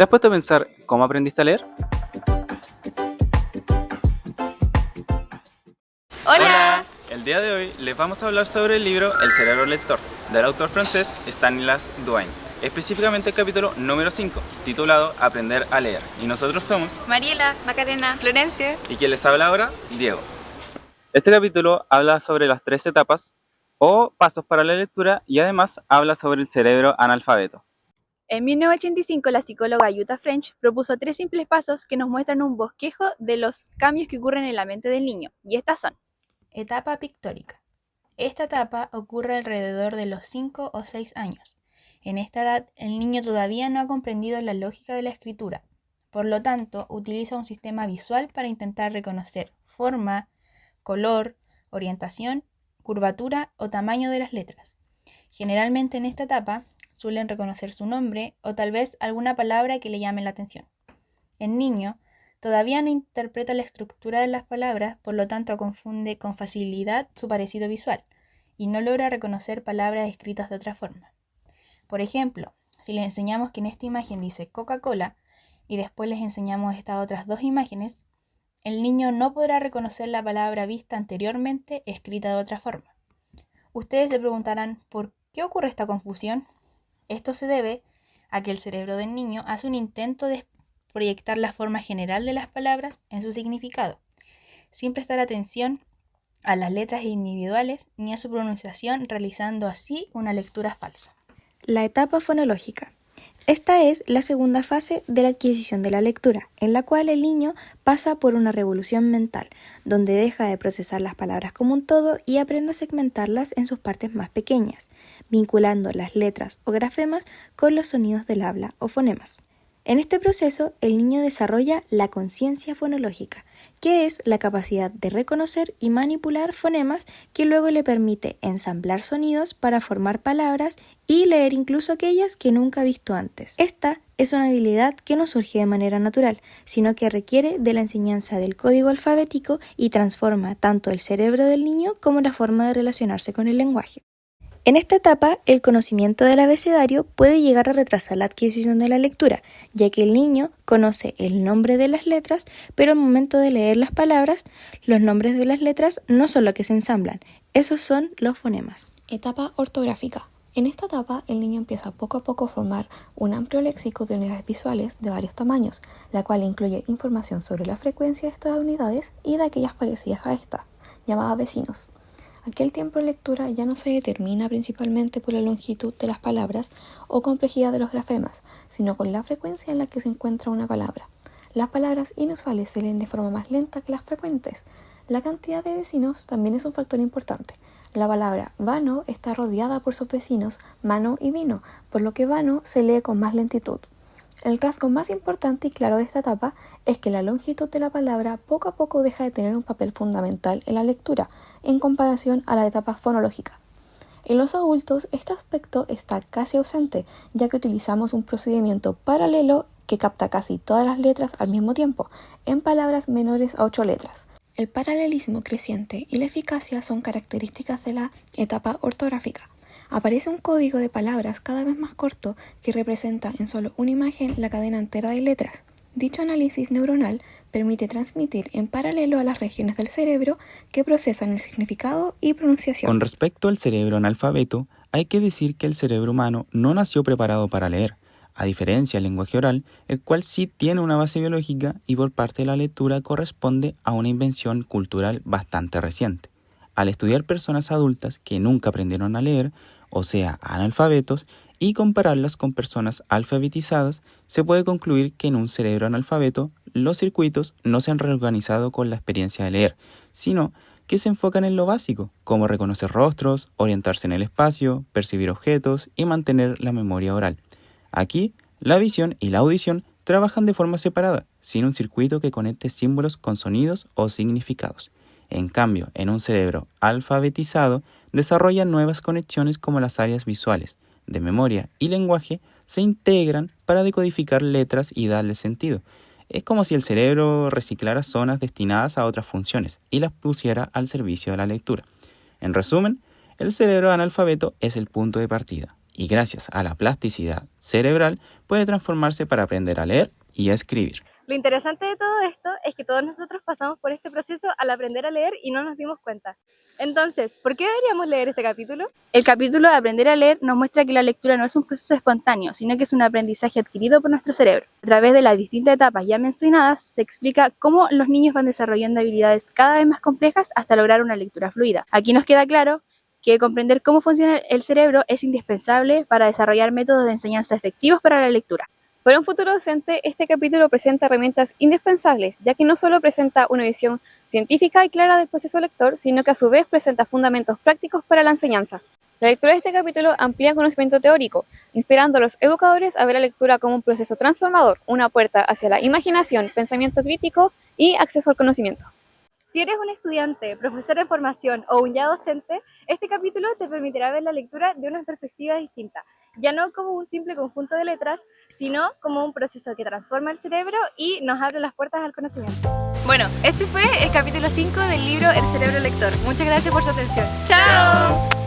¿Te has puesto a pensar cómo aprendiste a leer? Hola. El día de hoy les vamos a hablar sobre el libro El cerebro lector, del autor francés Stanislas Dehaene, específicamente el capítulo número 5, titulado Aprender a leer. Y nosotros somos Mariela, Macarena, Florencia. y quien les habla ahora, Diego. Este capítulo habla sobre las 3 etapas o pasos para la lectura y además habla sobre el cerebro analfabeto. En 1985, la psicóloga Jutta French propuso 3 simples pasos que nos muestran un bosquejo de los cambios que ocurren en la mente del niño, y estas son: Etapa pictórica. Esta etapa ocurre alrededor de los 5 o 6 años. En esta edad, el niño todavía no ha comprendido la lógica de la escritura. Por lo tanto, utiliza un sistema visual para intentar reconocer forma, color, orientación, curvatura o tamaño de las letras. Generalmente en esta etapa suelen reconocer su nombre o tal vez alguna palabra que le llame la atención. El niño todavía no interpreta la estructura de las palabras, por lo tanto confunde con facilidad su parecido visual y no logra reconocer palabras escritas de otra forma. Por ejemplo, si les enseñamos que en esta imagen dice Coca-Cola y después les enseñamos estas otras 2 imágenes, el niño no podrá reconocer la palabra vista anteriormente escrita de otra forma. Ustedes se preguntarán, ¿por qué ocurre esta confusión? Esto se debe a que el cerebro del niño hace un intento de proyectar la forma general de las palabras en su significado, sin prestar atención a las letras individuales ni a su pronunciación, realizando así una lectura falsa. La etapa fonológica. Esta es la segunda fase de la adquisición de la lectura, en la cual el niño pasa por una revolución mental, donde deja de procesar las palabras como un todo y aprende a segmentarlas en sus partes más pequeñas, vinculando las letras o grafemas con los sonidos del habla o fonemas. En este proceso, el niño desarrolla la conciencia fonológica, que es la capacidad de reconocer y manipular fonemas que luego le permite ensamblar sonidos para formar palabras y leer incluso aquellas que nunca ha visto antes. Esta es una habilidad que no surge de manera natural, sino que requiere de la enseñanza del código alfabético y transforma tanto el cerebro del niño como la forma de relacionarse con el lenguaje. En esta etapa, el conocimiento del abecedario puede llegar a retrasar la adquisición de la lectura, ya que el niño conoce el nombre de las letras, pero al momento de leer las palabras, los nombres de las letras no son lo que se ensamblan, esos son los fonemas. Etapa ortográfica. En esta etapa, el niño empieza poco a poco a formar un amplio léxico de unidades visuales de varios tamaños, la cual incluye información sobre la frecuencia de estas unidades y de aquellas parecidas a estas, llamadas vecinos. Aquí el tiempo de lectura ya no se determina principalmente por la longitud de las palabras o complejidad de los grafemas, sino con la frecuencia en la que se encuentra una palabra. Las palabras inusuales se leen de forma más lenta que las frecuentes. La cantidad de vecinos también es un factor importante. La palabra vano está rodeada por sus vecinos mano y vino, por lo que vano se lee con más lentitud. El rasgo más importante y claro de esta etapa es que la longitud de la palabra poco a poco deja de tener un papel fundamental en la lectura, en comparación a la etapa fonológica. En los adultos, este aspecto está casi ausente, ya que utilizamos un procedimiento paralelo que capta casi todas las letras al mismo tiempo, en palabras menores a 8 letras. El paralelismo creciente y la eficacia son características de la etapa ortográfica. Aparece un código de palabras cada vez más corto que representa en solo una imagen la cadena entera de letras. Dicho análisis neuronal permite transmitir en paralelo a las regiones del cerebro que procesan el significado y pronunciación. Con respecto al cerebro analfabeto, hay que decir que el cerebro humano no nació preparado para leer, a diferencia del lenguaje oral, el cual sí tiene una base biológica y por parte de la lectura corresponde a una invención cultural bastante reciente. Al estudiar personas adultas que nunca aprendieron a leer, o sea, analfabetos, y compararlas con personas alfabetizadas, se puede concluir que en un cerebro analfabeto los circuitos no se han reorganizado con la experiencia de leer, sino que se enfocan en lo básico, como reconocer rostros, orientarse en el espacio, percibir objetos y mantener la memoria oral. Aquí, la visión y la audición trabajan de forma separada, sin un circuito que conecte símbolos con sonidos o significados. En cambio, en un cerebro alfabetizado, desarrollan nuevas conexiones como las áreas visuales, de memoria y lenguaje se integran para decodificar letras y darle sentido. Es como si el cerebro reciclara zonas destinadas a otras funciones y las pusiera al servicio de la lectura. En resumen, el cerebro analfabeto es el punto de partida y gracias a la plasticidad cerebral puede transformarse para aprender a leer y a escribir. Lo interesante de todo esto es que todos nosotros pasamos por este proceso al aprender a leer y no nos dimos cuenta. Entonces, ¿por qué deberíamos leer este capítulo? El capítulo de Aprender a leer nos muestra que la lectura no es un proceso espontáneo, sino que es un aprendizaje adquirido por nuestro cerebro. A través de las distintas etapas ya mencionadas, se explica cómo los niños van desarrollando habilidades cada vez más complejas hasta lograr una lectura fluida. Aquí nos queda claro que comprender cómo funciona el cerebro es indispensable para desarrollar métodos de enseñanza efectivos para la lectura. Para un futuro docente, este capítulo presenta herramientas indispensables, ya que no solo presenta una visión científica y clara del proceso lector, sino que a su vez presenta fundamentos prácticos para la enseñanza. La lectura de este capítulo amplía conocimiento teórico, inspirando a los educadores a ver la lectura como un proceso transformador, una puerta hacia la imaginación, pensamiento crítico y acceso al conocimiento. Si eres un estudiante, profesor en formación o un ya docente, este capítulo te permitirá ver la lectura de una perspectiva distinta, ya no como un simple conjunto de letras, sino como un proceso que transforma el cerebro y nos abre las puertas al conocimiento. Bueno, este fue el capítulo 5 del libro El cerebro lector. Muchas gracias por su atención. ¡Chao!